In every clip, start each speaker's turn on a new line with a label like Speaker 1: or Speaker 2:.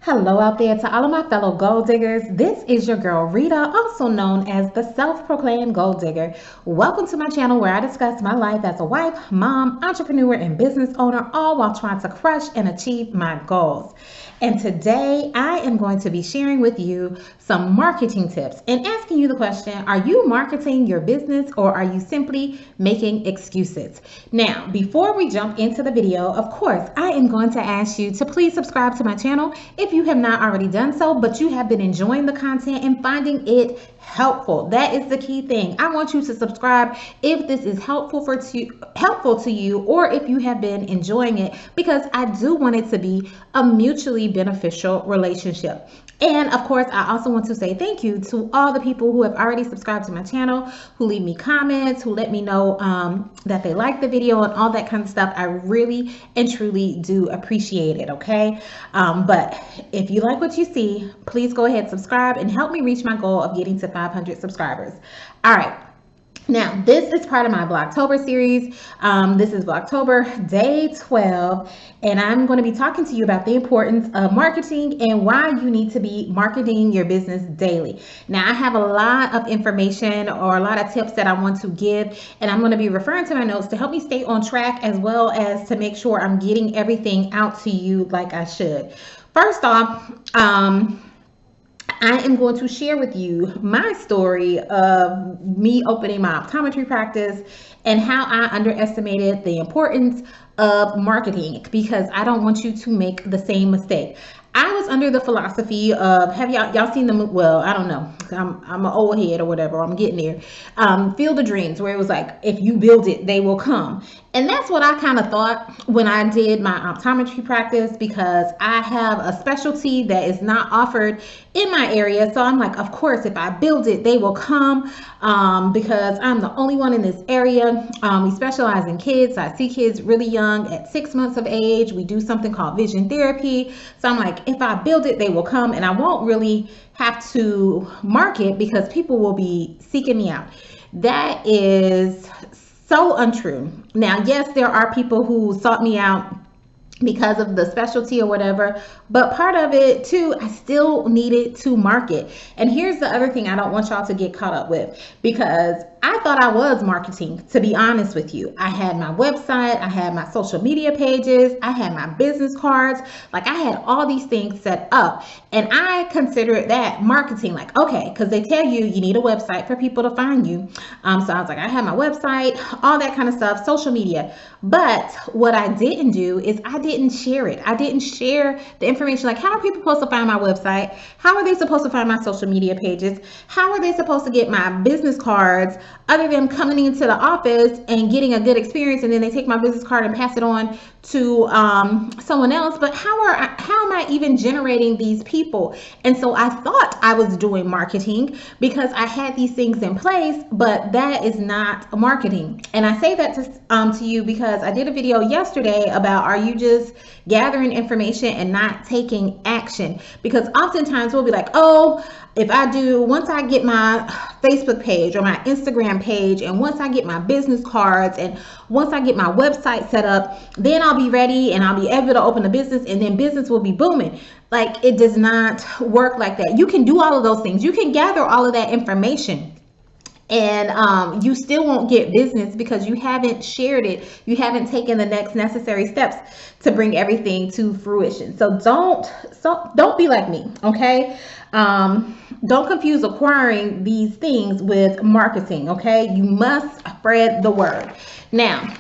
Speaker 1: Hello out there to all of my fellow gold diggers. This is your girl Rita, also known as the self-proclaimed gold digger. Welcome to my channel where I discuss my life as a wife, mom, entrepreneur, and business owner, all while trying to crush and achieve my goals. And today I am going to be sharing with you some marketing tips and asking you the question, are you marketing your business or are you simply making excuses? Now, before we jump into the video, of course, I am going to ask you to please subscribe to my channel if you have not already done so, but you have been enjoying the content and finding it helpful. That is the key thing. I want you to subscribe if this is helpful to you, or if you have been enjoying it, because I do want it to be a mutually beneficial relationship. And of course, I also want to say thank you to all the people who have already subscribed to my channel, who leave me comments, who let me know that they like the video and all that kind of stuff. I really and truly do appreciate it, okay? But if you like what you see, please go ahead, subscribe, and help me reach my goal of getting to 500 subscribers. All right. Now, this is part of my Vlogtober series. This is Vlogtober day 12, and I'm going to be talking to you about the importance of marketing and why you need to be marketing your business daily. Now, I have a lot of information or a lot of tips that I want to give, and I'm going to be referring to my notes to help me stay on track, as well as to make sure I'm getting everything out to you like I should. First off, I am going to share with you my story of me opening my optometry practice and how I underestimated the importance of marketing, because I don't want you to make the same mistake. I was under the philosophy of, have y'all seen the, well, I don't know, I'm an old head or whatever, I'm getting there, Field of Dreams, where it was like, if you build it, they will come. And that's what I kind of thought when I did my optometry practice, because I have a specialty that is not offered in my area. So I'm like, of course, if I build it, they will come, because I'm the only one in this area. We specialize in kids. I see kids really young at 6 months of age. We do something called vision therapy. So I'm like, if I build it, they will come, and I won't really have to market because people will be seeking me out. That is so untrue. Now, yes, there are people who sought me out because of the specialty or whatever, but part of it too, I still needed to market. And here's the other thing I don't want y'all to get caught up with, because I thought I was marketing, to be honest with you. I had my website, I had my social media pages, I had my business cards, like I had all these things set up, and I considered that marketing. Like, okay, because they tell you you need a website for people to find you. So I was like, I had my website, all that kind of stuff, social media. But what I didn't do is I didn't share it. I didn't share the information. Like, how are people supposed to find my website? How are they supposed to find my social media pages? How are they supposed to get my business cards, other than coming into the office and getting a good experience, and then they take my business card and pass it on to someone else? But how am I even generating these people? And so I thought I was doing marketing because I had these things in place, but that is not marketing. And I say that to you because I did a video yesterday about, are you just gathering information and not taking action? Because oftentimes we'll be like, oh, once I get my Facebook page or my Instagram page, and once I get my business cards, and once I get my website set up, then I'll be ready and I'll be able to open a business, and then business will be booming. Like, it does not work like that. You can do all of those things. You can gather all of that information, and you still won't get business because you haven't shared it. You haven't taken the next necessary steps to bring everything to fruition. So don't be like me, okay? Don't confuse acquiring these things with marketing, okay? You must spread the word. Now,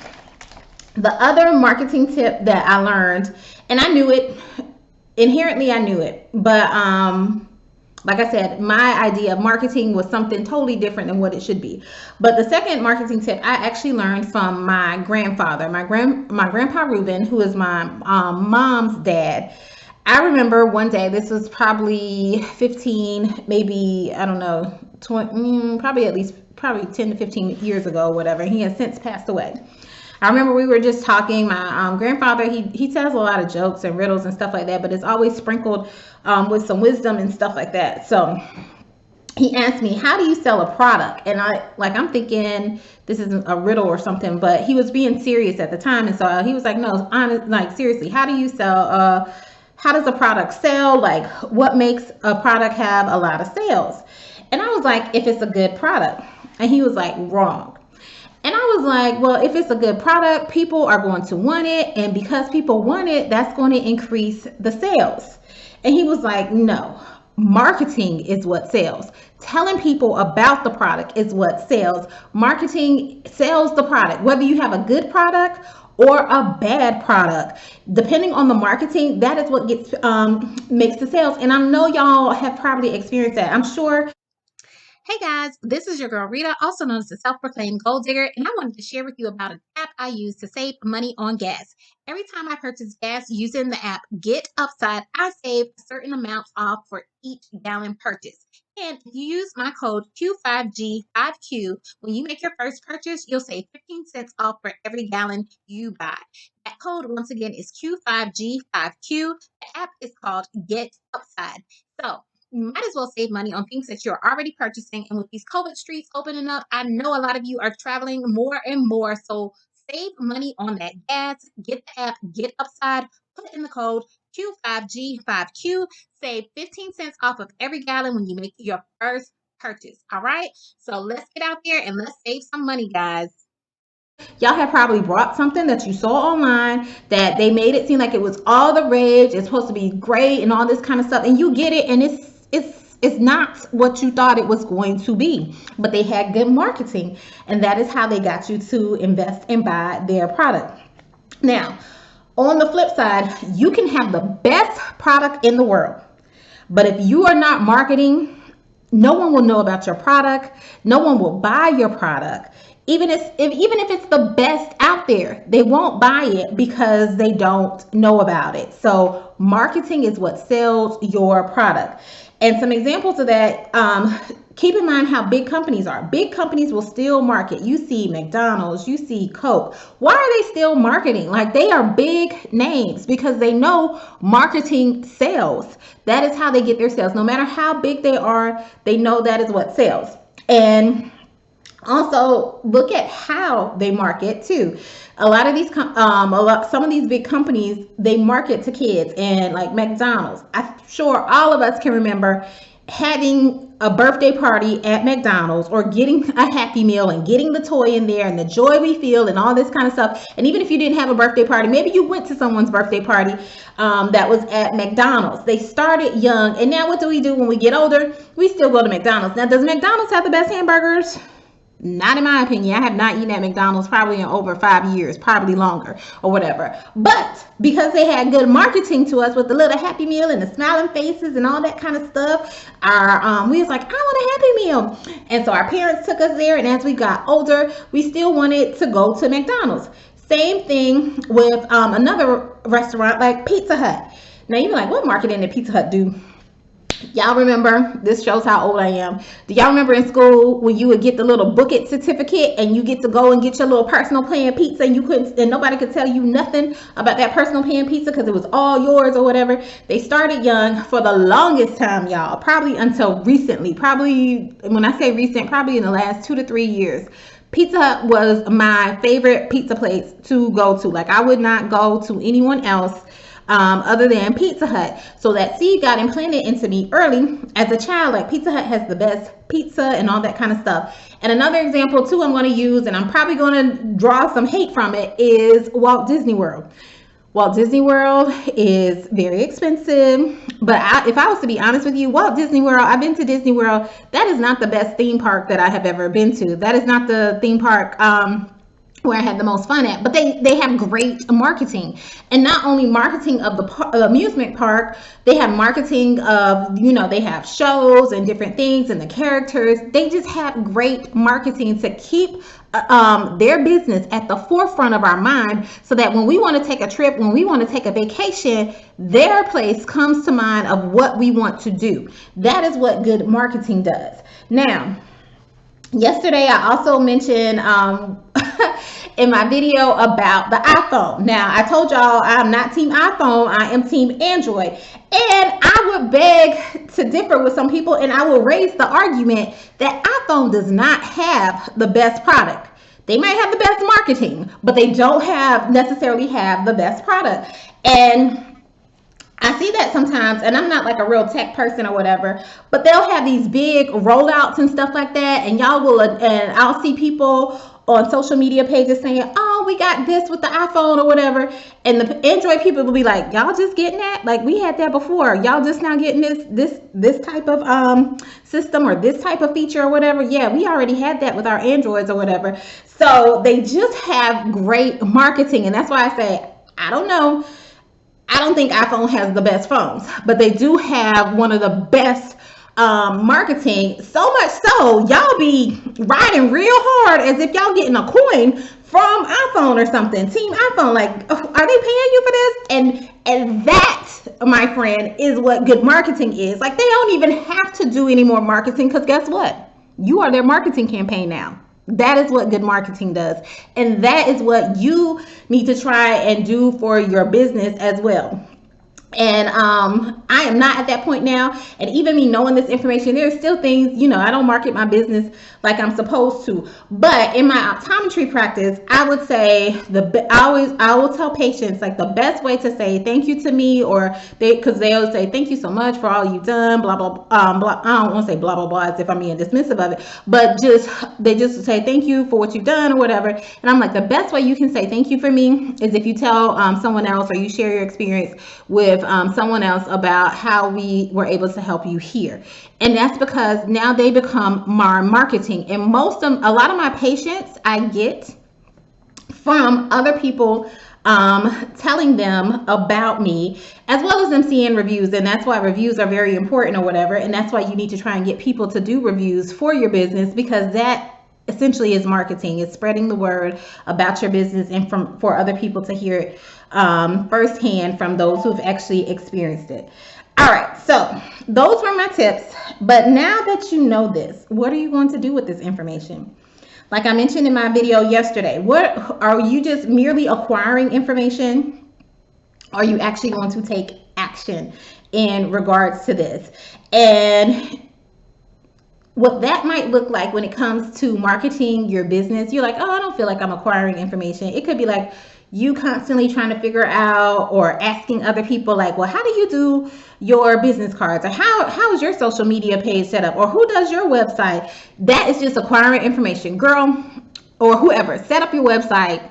Speaker 1: the other marketing tip that I learned, and I knew it, inherently I knew it, but like I said, my idea of marketing was something totally different than what it should be. But the second marketing tip I actually learned from my grandfather, my grandpa Reuben, who is my mom's dad. I remember one day, this was probably 15, maybe, I don't know, 20, probably 10 to 15 years ago, whatever. He has since passed away. I remember we were just talking. My grandfather, he tells a lot of jokes and riddles and stuff like that, but it's always sprinkled with some wisdom and stuff like that. So he asked me, how do you sell a product? And I'm thinking this isn't a riddle or something, but he was being serious at the time. And so he was like, no, honest, like, seriously, how do you sell how does a product sell? Like, what makes a product have a lot of sales? And I was like, if it's a good product. And he was like, wrong. And I was like, well, if it's a good product, people are going to want it. And because people want it, that's going to increase the sales. And he was like, no, marketing is what sells. Telling people about the product is what sells. Marketing sells the product, whether you have a good product or a bad product. Depending on the marketing, that is what gets makes the sales. And I know y'all have probably experienced that. I'm sure.
Speaker 2: Hey guys, this is your girl Rita, also known as the self-proclaimed gold digger, and I wanted to share with you about an app I use to save money on gas. Every time I purchase gas using the app Get Upside, I save a certain amount off for each gallon purchase. And if you use my code Q5G5Q, when you make your first purchase, you'll save 15 cents off for every gallon you buy. That code, once again, is Q5G5Q. The app is called Get Upside. So, you might as well save money on things that you're already purchasing. And with these COVID streets opening up, I know a lot of you are traveling more and more. So save money on that gas. Get the app, Get Upside, put in the code Q5G5Q, save 15 cents off of every gallon when you make your first purchase. All right. So let's get out there and let's save some money, guys.
Speaker 1: Y'all have probably brought something that you saw online that they made it seem like it was all the rage. It's supposed to be great and all this kind of stuff. And you get it and it's not what you thought it was going to be. But they had good marketing. And that is how they got you to invest and buy their product. Now, on the flip side, you can have the best product in the world. But if you are not marketing, no one will know about your product. No one will buy your product. Even if it's the best out there, they won't buy it because they don't know about it. So marketing is what sells your product. And some examples of that, keep in mind how big companies are. Big companies will still market. You see McDonald's, you see Coke. Why are they still marketing? Like, they are big names because they know marketing sells. That is how they get their sales. No matter how big they are, they know that is what sells. And also look at how they market too. A lot of these some of these big companies, they market to kids. And like McDonald's, I'm sure all of us can remember having a birthday party at McDonald's or getting a Happy Meal and getting the toy in there and the joy we feel and all this kind of stuff. And even if you didn't have a birthday party, maybe you went to someone's birthday party that was at McDonald's. They started young, and now what do we do when we get older? We still go to McDonald's. Now, does McDonald's have the best hamburgers? Not in my opinion. I have not eaten at McDonald's probably in over 5 years, probably longer or whatever. But because they had good marketing to us with the little Happy Meal and the smiling faces and all that kind of stuff, we was like, I want a Happy Meal. And so our parents took us there. And as we got older, we still wanted to go to McDonald's. Same thing with another restaurant like Pizza Hut. Now you're like, what marketing did Pizza Hut do? Y'all remember, this shows how old I am. Do y'all remember in school when you would get the little book it certificate and you get to go and get your little personal pan pizza and nobody could tell you nothing about that personal pan pizza because it was all yours or whatever? They started young for the longest time, y'all, probably until recently. Probably, when I say recent, probably in the last 2 to 3 years. Pizza Hut was my favorite pizza place to go to. Like, I would not go to anyone else other than Pizza Hut. So that seed got implanted into me early as a child. Like, Pizza Hut has the best pizza and all that kind of stuff. And another example too I'm going to use, and I'm probably going to draw some hate from it, is Walt Disney World. Walt Disney World is very expensive, but if I was to be honest with you, Walt Disney World, I've been to Disney World. That is not the best theme park that I have ever been to. That is not the theme park where I had the most fun at. But they have great marketing. And not only marketing of the amusement park, they have marketing of, they have shows and different things and the characters. They just have great marketing to keep their business at the forefront of our mind, so that when we want to take a trip, when we want to take a vacation, their place comes to mind of what we want to do. That is what good marketing does. Now, yesterday I also mentioned in my video about the iPhone. Now, I told y'all I'm not team iPhone, I am team Android. And I would beg to differ with some people, and I will raise the argument that iPhone does not have the best product. They might have the best marketing, but they don't necessarily have the best product. And I see that sometimes, and I'm not like a real tech person or whatever, but they'll have these big rollouts and stuff like that, and y'all will, and I'll see people on social media pages saying, oh, we got this with the iPhone or whatever, and the Android people will be like, y'all just getting that? Like, we had that before, y'all just now getting this type of system or this type of feature or whatever. Yeah, we already had that with our Androids or whatever. So they just have great marketing, and that's why I say, I don't know, I don't think iPhone has the best phones, but they do have one of the best marketing. So much so, y'all be riding real hard as if y'all getting a coin from iPhone or something. Team iPhone, like, are they paying you for this? And that, my friend, is what good marketing is. Like, they don't even have to do any more marketing, because guess what? You are their marketing campaign now. That is what good marketing does. And that is what you need to try and do for your business as well. And I am not at that point now. And even me knowing this information, there's still things, you know, I don't market my business like I'm supposed to. But in my optometry practice, I would say I will tell patients, like, the best way to say thank you to me, or because they always say thank you so much for all you've done, blah blah blah. I don't want to say blah blah blah as if I'm being dismissive of it, but they just say thank you for what you've done or whatever. And I'm like, the best way you can say thank you for me is if you tell someone else, or you share your experience with someone else about how we were able to help you here. And that's because now they become my marketing. And a lot of my patients I get from other people telling them about me, as well as them seeing reviews. And that's why reviews are very important or whatever. And that's why you need to try and get people to do reviews for your business, because that essentially is marketing. It's spreading the word about your business and for other people to hear it firsthand from those who've actually experienced it. All right, so those were my tips. But now that you know this, what are you going to do with this information? Like I mentioned in my video yesterday, what are you just merely acquiring information? Or are you actually going to take action in regards to this? And what that might look like when it comes to marketing your business, you're like, oh, I don't feel like I'm acquiring information. It could be like you constantly trying to figure out, or asking other people like, well, how do you do your business cards? Or how is your social media page set up? Or who does your website? That is just acquiring information. Girl, or whoever, set up your website.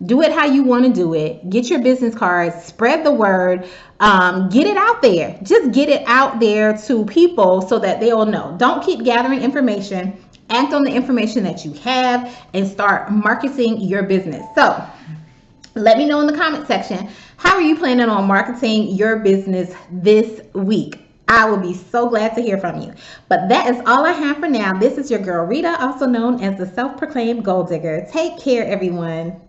Speaker 1: Do it how you want to do it. Get your business cards, spread the word, get it out there. Just get it out there to people so that they'll know. Don't keep gathering information. Act on the information that you have and start marketing your business. So let me know in the comment section, how are you planning on marketing your business this week? I will be so glad to hear from you. But that is all I have for now. This is your girl Rita, also known as the self-proclaimed gold digger. Take care, everyone.